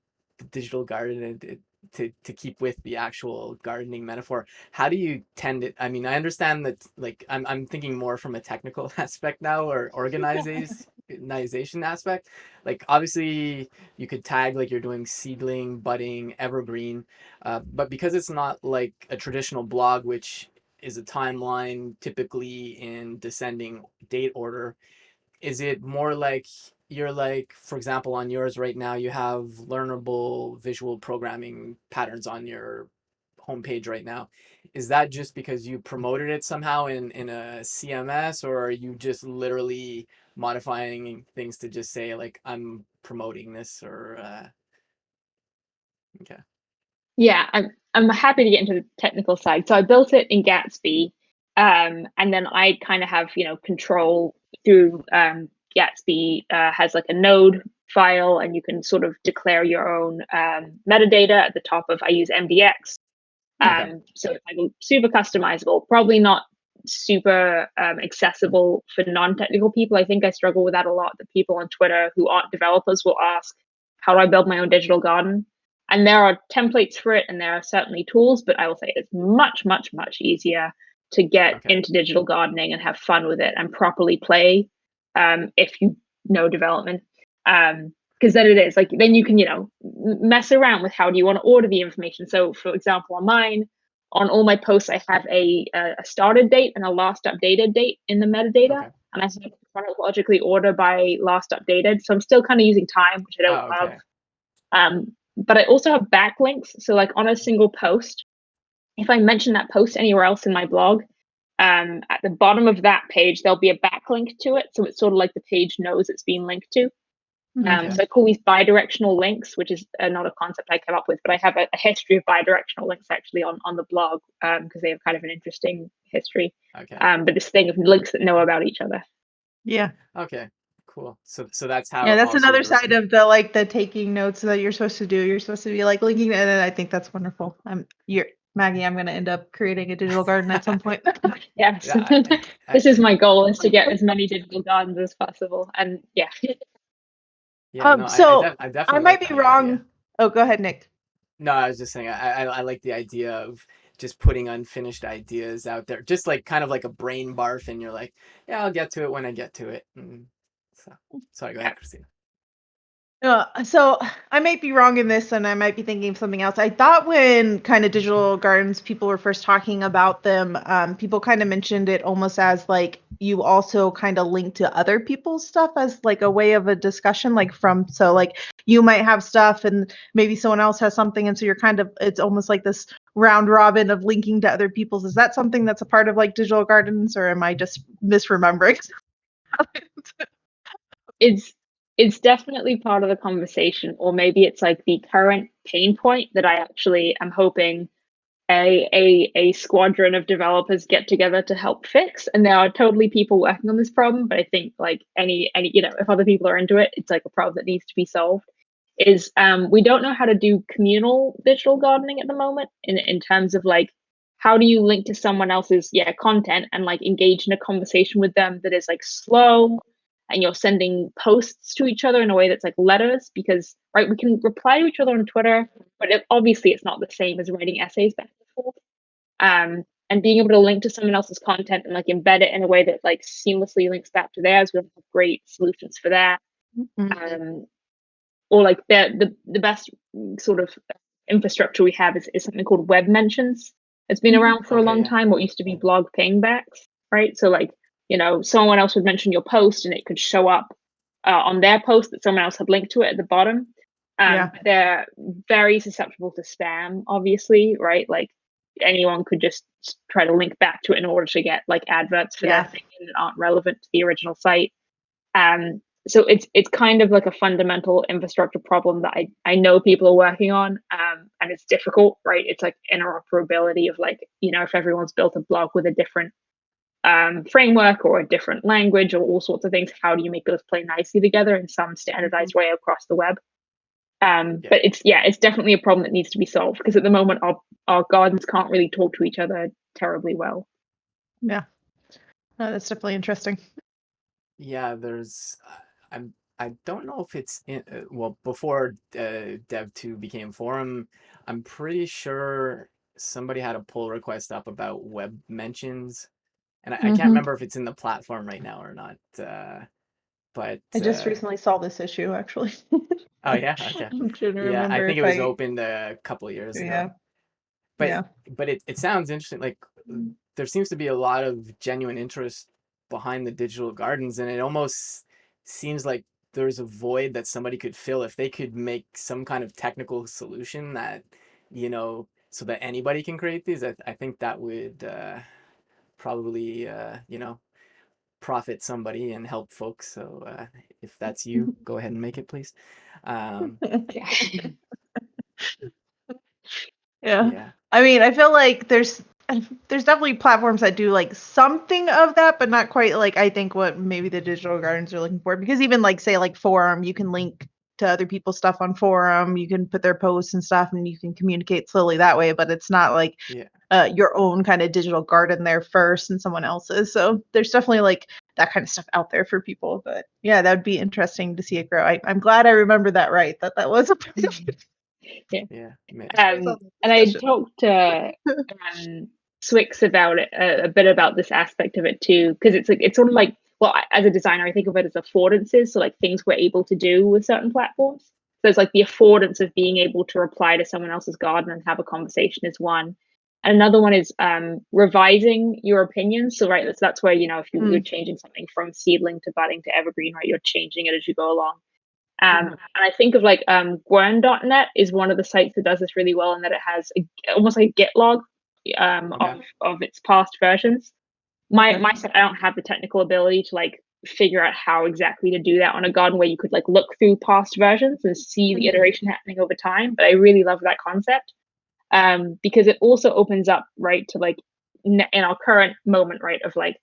digital garden, to keep with the actual gardening metaphor, how do you tend it? I mean, I understand that, like, I'm thinking more from a technical aspect now, or organization aspect. Like, obviously you could tag like you're doing seedling, budding, evergreen, but because it's not like a traditional blog, which is a timeline typically in descending date order, is it more like you're like, for example, on yours right now, you have learnable visual programming patterns on your homepage right now? Is that just because you promoted it somehow in a CMS, or are you just literally modifying things to just say like, I'm promoting this, or okay. Yeah, I'm happy to get into the technical side. So I built it in Gatsby, and then I kind of have control through Gatsby has like a node file, and you can sort of declare your own metadata at the top of. I use MDX, so it's like super customizable. Probably not super accessible for non-technical people. I think I struggle with that a lot. The people on Twitter who aren't developers will ask, "How do I build my own digital garden?" And there are templates for it, and there are certainly tools, but I will say it's much, much, much easier to get into digital gardening and have fun with it and properly play if you know development. Because then it is like, then you can, mess around with how do you want to order the information. So for example, on mine, on all my posts, I have a started date and a last updated date in the metadata. And I sort of chronologically order by last updated. So I'm still kind of using time, which I don't love. But I also have backlinks. So like on a single post, if I mention that post anywhere else in my blog, at the bottom of that page, there'll be a backlink to it. So it's sort of like the page knows it's being linked to. Okay. So I call these bi-directional links, which is not a concept I came up with, but I have a history of bi-directional links actually on the blog, because they have kind of an interesting history. Okay. But this thing of links that know about each other. Yeah. Okay. Cool. So that's how. Yeah, that's also another you're side of the taking notes that you're supposed to do. You're supposed to be like linking, and I think that's wonderful. You're Maggie. I'm going to end up creating a digital garden at some point. Yes, Yeah, this is my goal: is to get as many digital gardens as possible. And yeah, yeah. No, So I I definitely like might be the idea. wrong. Oh, go ahead, Nick. No, I was just saying I like the idea of just putting unfinished ideas out there, just like kind of like a brain barf, and you're like, yeah, I'll get to it when I get to it. So sorry, go ahead, Christina. So I might be wrong in this, and I might be thinking of something else. I thought when kind of digital gardens, people were first talking about them, people kind of mentioned it almost as like you also kind of link to other people's stuff as like a way of a discussion, so like you might have stuff and maybe someone else has something, and so you're it's almost like this round robin of linking to other people's. Is that something that's a part of like digital gardens, or am I just misremembering? it's definitely part of the conversation, or maybe it's like the current pain point that I actually am hoping a squadron of developers get together to help fix. And there are totally people working on this problem, but I think like any if other people are into it, it's like a problem that needs to be solved. Is we don't know how to do communal digital gardening at the moment in terms of like how do you link to someone else's content and like engage in a conversation with them that is like slow, and you're sending posts to each other in a way that's like letters, because right, we can reply to each other on Twitter, but obviously it's not the same as writing essays back and forth. And being able to link to someone else's content and like embed it in a way that like seamlessly links back to theirs, we have great solutions for that. Or like the best sort of infrastructure we have is something called web mentions. It's been around for a long time. What used to be blog pingbacks, right? So like, someone else would mention your post and it could show up on their post that someone else had linked to it at the bottom. They're very susceptible to spam, obviously, right? Like anyone could just try to link back to it in order to get like adverts for their thing that aren't relevant to the original site. So it's kind of like a fundamental infrastructure problem that I know people are working on, and it's difficult, right? It's like interoperability of like, if everyone's built a blog with a different framework or a different language or all sorts of things, how do you make those play nicely together in some standardized way across the web? But it's definitely a problem that needs to be solved, because at the moment our gardens can't really talk to each other terribly well. Yeah, no, that's definitely interesting. Yeah, there's I don't know if it's in well, before Dev2 became forum, I'm pretty sure somebody had a pull request up about web mentions, and I can't remember if it's in the platform right now or not. But I just recently saw this issue actually. Oh yeah, okay. I'm trying to Yeah, I remember think if it was opened a couple of years ago. But it sounds interesting. Like there seems to be a lot of genuine interest behind the digital gardens, and it almost seems like there's a void that somebody could fill if they could make some kind of technical solution that, so that anybody can create these. I think that would probably, profit somebody and help folks. So if that's you, go ahead and make it, please. Yeah. I mean, I feel like there's definitely platforms that do like something of that, but not quite like I think what maybe the digital gardens are looking for. Because even like say like forum, you can link to other people's stuff on forum, you can put their posts and stuff, and you can communicate slowly that way. But it's not like your own kind of digital garden there first and someone else's. So there's definitely like that kind of stuff out there for people. But yeah, that would be interesting to see it grow. I'm glad I remember that right. That was a and I talked to Swix about it a bit about this aspect of it too, because it's sort of like, well, as a designer, I think of it as affordances, so like things we're able to do with certain platforms. So it's like the affordance of being able to reply to someone else's garden and have a conversation is one. And another one is revising your opinions. So right, that's where, if you're changing something from seedling to budding to evergreen, right, you're changing it as you go along. And I think of like Gorton.net is one of the sites that does this really well, in that it has almost like a Git log of its past versions. My site, I don't have the technical ability to like figure out how exactly to do that on a garden where you could like look through past versions and see the iteration happening over time. But I really love that concept, because it also opens up, right, to like in our current moment, right, of like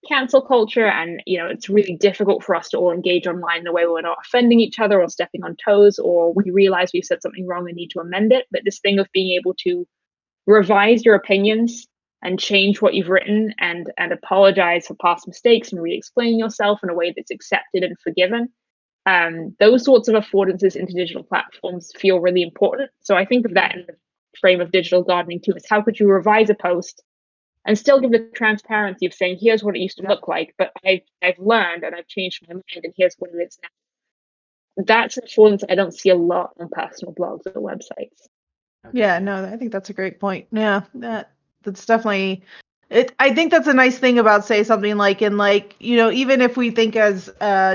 cancel culture, and it's really difficult for us to all engage online in a way where we're not offending each other or stepping on toes, or we realize we've said something wrong and need to amend it. But this thing of being able to revise your opinions and change what you've written, and apologize for past mistakes and re-explain yourself in a way that's accepted and forgiven, those sorts of affordances into digital platforms feel really important. So I think of that in the frame of digital gardening too, is how could you revise a post and still give the transparency of saying, here's what it used to look like, but I've learned and I've changed my mind, and here's what it is now. That's an affordance I don't see a lot on personal blogs or websites. Okay, Yeah, no, I think that's a great point. Yeah, that's definitely it. I think that's a nice thing about, say, something like in like, even if we think as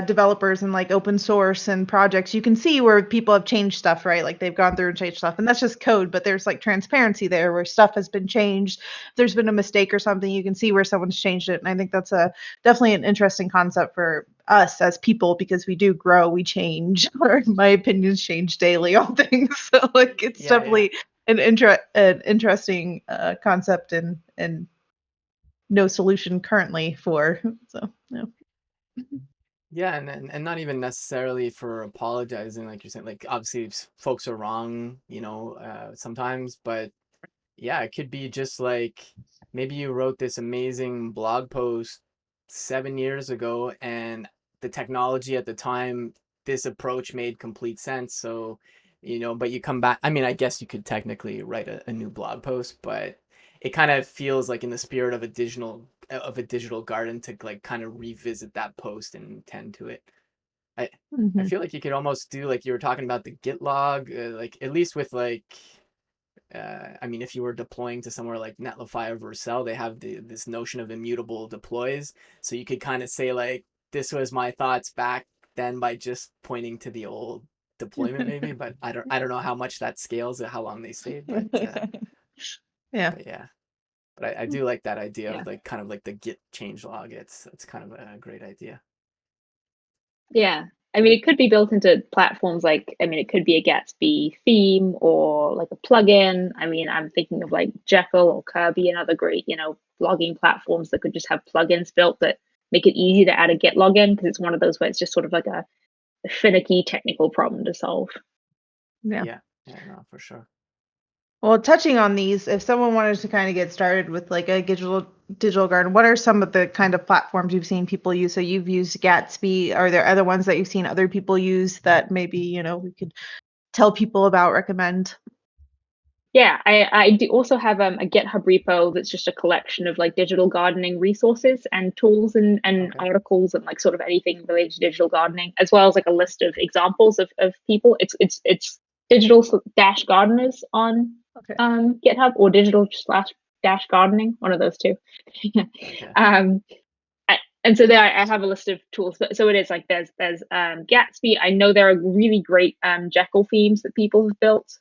developers and like open source and projects, you can see where people have changed stuff, right? Like they've gone through and changed stuff, and that's just code, but there's like transparency there where stuff has been changed. If there's been a mistake or something, you can see where someone's changed it. And I think that's definitely an interesting concept for us as people, because we do grow, we change, or my opinions change daily on things. So like it's definitely an interesting concept, and no solution currently for. So yeah. Yeah, and not even necessarily for apologizing, like you're saying. Like obviously folks are wrong, sometimes, but yeah, it could be just like maybe you wrote this amazing blog post 7 years ago, and the technology at the time, this approach made complete sense. So, but you come back. I mean, I guess you could technically write a new blog post, but it kind of feels like in the spirit of a digital garden to like kind of revisit that post and tend to it. I feel like you could almost do like you were talking about the Git log, like at least with like I mean, if you were deploying to somewhere like Netlify or Vercel, they have this notion of immutable deploys. So you could kind of say like, this was my thoughts back then by just pointing to the old deployment maybe, but I don't know how much that scales or how long they stay, Yeah. but yeah. But I do like that idea Yeah. of like kind of like the Git change log. It's kind of a great idea. Yeah. I mean, it could be built into platforms like, I mean, it could be a Gatsby theme or like a plugin. I mean, I'm thinking of like Jekyll or Kirby and other great, blogging platforms that could just have plugins built that make it easy to add a Git login, because it's one of those where it's just sort of like a finicky technical problem to solve. Yeah. Yeah, no, for sure. Well, touching on these, if someone wanted to kind of get started with like a digital garden, what are some of the kind of platforms you've seen people use? So you've used Gatsby. Are there other ones that you've seen other people use that maybe, we could tell people about, recommend? Yeah, I do also have a GitHub repo that's just a collection of like digital gardening resources and tools and Okay. articles and like sort of anything related to digital gardening, as well as like a list of examples of people. It's digital dash gardeners on Okay. GitHub, or digital slash dash gardening, one of those two. Okay. And so there I have a list of tools. So it is like there's Gatsby. I know there are really great Jekyll themes that people have built.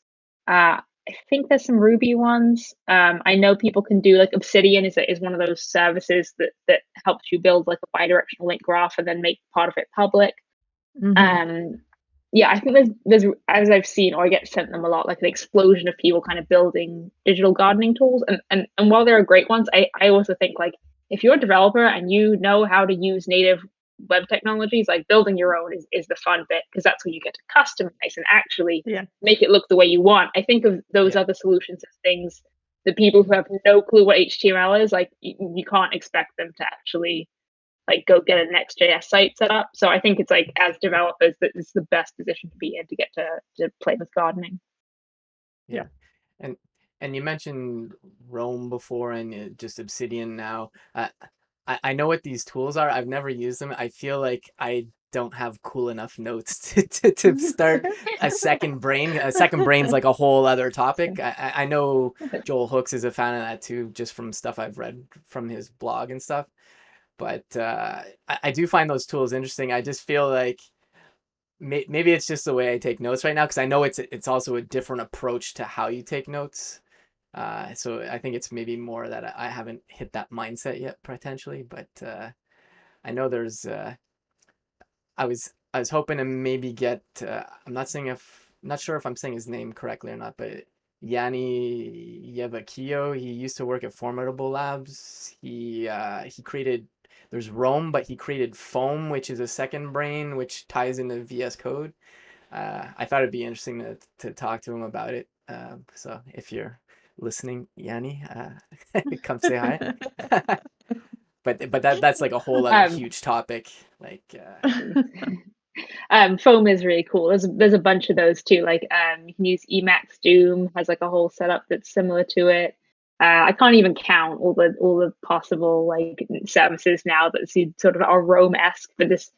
I think there's some Ruby ones. I know people can do like Obsidian is one of those services that helps you build like a bi-directional link graph and then make part of it public. Yeah, I think there's as I've seen, or I get sent them a lot, like an explosion of people kind of building digital gardening tools. And while there are great ones, I also think like if you're a developer and you know how to use native web technologies, like building your own is the fun bit, because that's where you get to customize and actually make it look the way you want. I think of those other solutions as things that people who have no clue what HTML is, like you can't expect them to actually like go get a Next.js site set up. So I think it's like as developers that it's the best position to be in to get to play with gardening. Yeah. And you mentioned Rome before, and just Obsidian now. I know what these tools are. I've never used them. I feel like I don't have cool enough notes to start a second brain. A second brain's like a whole other topic. I know Joel Hooks is a fan of that too, just from stuff I've read from his blog and stuff. But I do find those tools interesting. I just feel like maybe it's just the way I take notes right now, because I know it's also a different approach to how you take notes. So I think it's maybe more that I haven't hit that mindset yet, potentially. But I know there's I was hoping to maybe get not sure if I'm saying his name correctly or not, but Yanni Yevakio. He used to work at Formidable Labs. He created there's Rome, but he created Foam, which is a second brain, which ties into VS Code. I thought it'd be interesting to talk to him about it. So if you're listening, Yanni, come say hi. But that's like a whole other huge topic. Like Foam is really cool. There's a bunch of those too. Like you can use Emacs Doom has like a whole setup that's similar to it. I can't even count all the possible like services now that sort of are Rome-esque, but this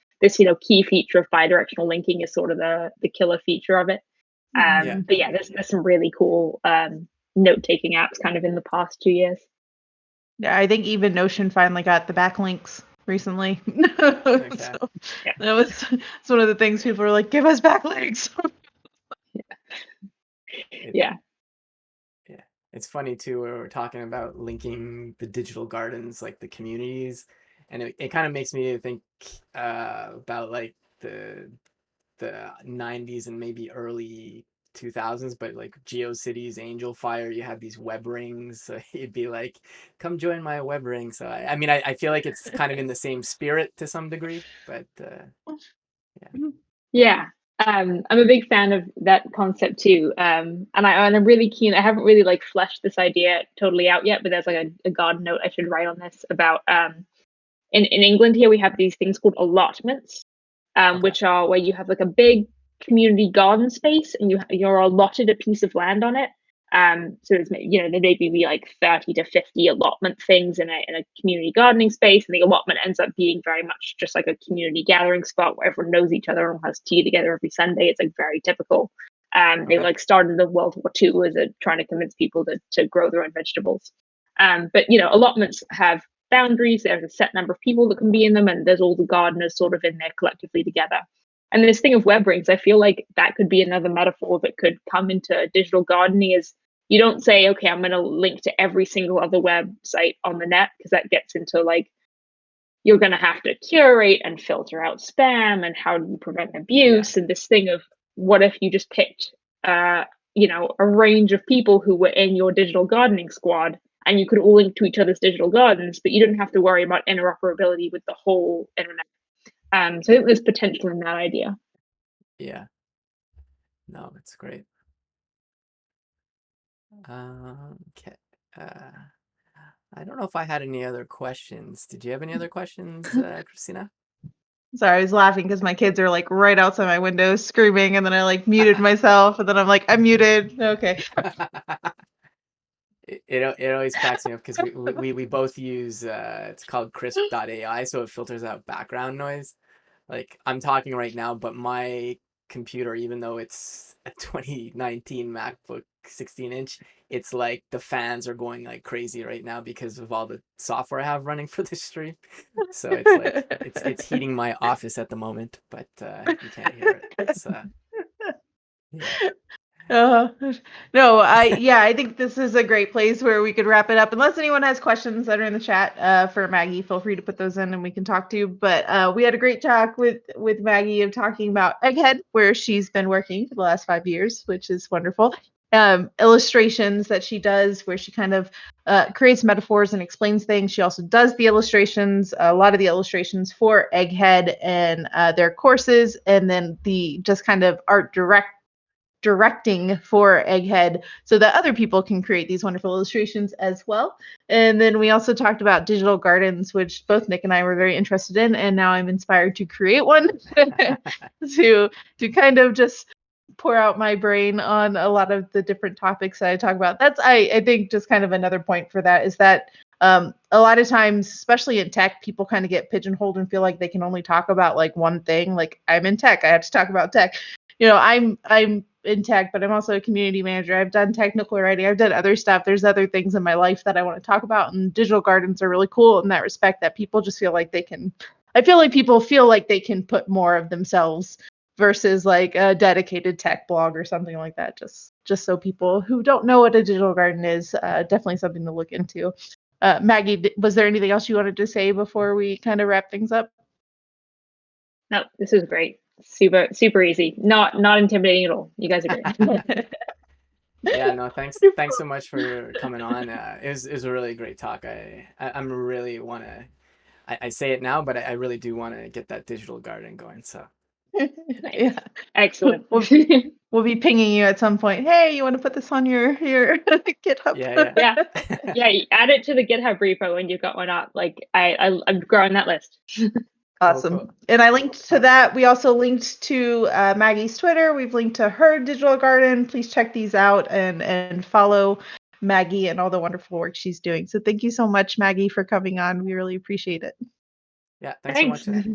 key feature of bidirectional linking is sort of the killer feature of it. But yeah, there's some really cool note-taking apps kind of in the past 2 years. Yeah, I think even Notion finally got the backlinks recently. Okay. So that was it's one of the things people were like, give us backlinks. Yeah. It's funny too, where we're talking about linking the digital gardens, like the communities, and it kind of makes me think about like the 90s and maybe early 2000s, but like GeoCities, Angel Fire, you had these web rings, so you'd be like, come join my web ring. So I mean, I feel like it's kind of in the same spirit to some degree, but yeah. I'm a big fan of that concept too, and I'm really keen. I haven't really like fleshed this idea totally out yet, but there's like a garden note I should write on this about. In England here we have these things called allotments, which are where you have like a big community garden space and you're allotted a piece of land on it. So there's there may be like 30 to 50 allotment things in a community gardening space, and the allotment ends up being very much just like a community gathering spot where everyone knows each other and has tea together every Sunday. It's like very typical. They like started in World War II as trying to convince people to grow their own vegetables. But allotments have boundaries. There's a set number of people that can be in them, and there's all the gardeners sort of in there collectively together. And this thing of web rings, I feel like that could be another metaphor that could come into digital gardening. Is you don't say, okay, I'm going to link to every single other website on the net, because that gets into like, you're going to have to curate and filter out spam, and how do you prevent abuse? And this thing of, what if you just picked, a range of people who were in your digital gardening squad, and you could all link to each other's digital gardens, but you didn't have to worry about interoperability with the whole internet. So I think there's potential in that idea. Yeah. No, it's great. Okay. I don't know if I had any other questions. Did you have any other questions, Christina? Sorry, I was laughing because my kids are like right outside my window screaming, and then I like muted myself, and then I'm like, I'm muted. Okay. It always cracks me up because we both use it's called crisp.ai, so it filters out background noise. Like I'm talking right now, but my computer, even though it's a 2019 MacBook 16-inch, it's like the fans are going like crazy right now because of all the software I have running for the stream. So it's like it's heating my office at the moment, but you can't hear it. It's no, I think this is a great place where we could wrap it up. Unless anyone has questions that are in the chat for Maggie, feel free to put those in and we can talk to you. But we had a great talk with Maggie of talking about Egghead, where she's been working for the last 5 years, which is wonderful. Illustrations that she does, where she kind of creates metaphors and explains things. She also does the illustrations, a lot of the illustrations for Egghead and their courses, and then the just kind of art directing for Egghead so that other people can create these wonderful illustrations as well. And then we also talked about digital gardens, which both Nick and I were very interested in, and now I'm inspired to create one to kind of just pour out my brain on a lot of the different topics that I talk about. That's I think just kind of another point for that is that a lot of times, especially in tech, people kind of get pigeonholed and feel like they can only talk about like one thing. Like, I'm in tech, I have to talk about tech. I'm in tech, but I'm also a community manager. I've done technical writing. I've done other stuff. There's other things in my life that I want to talk about, and digital gardens are really cool in that respect, that people just feel like they can. I feel like people feel like they can put more of themselves versus like a dedicated tech blog or something like that. Just so people who don't know what a digital garden is, definitely something to look into. Maggie, was there anything else you wanted to say before we kind of wrap things up? No, this was great. Super easy. Not intimidating at all. You guys are great. Yeah, no, thanks so much for coming on. It was a really great talk. I'm really want to. I say it now, but I really do want to get that digital garden going. So Yeah. Excellent. We'll be pinging you at some point. Hey, you want to put this on your GitHub? Yeah. Yeah. Add it to the GitHub repo when you've got one up. Like I'm growing that list. Awesome. Cool. And I linked to that. We also linked to Maggie's Twitter. We've linked to her digital garden. Please check these out and follow Maggie and all the wonderful work she's doing. So thank you so much, Maggie, for coming on. We really appreciate it. Yeah, thanks so much.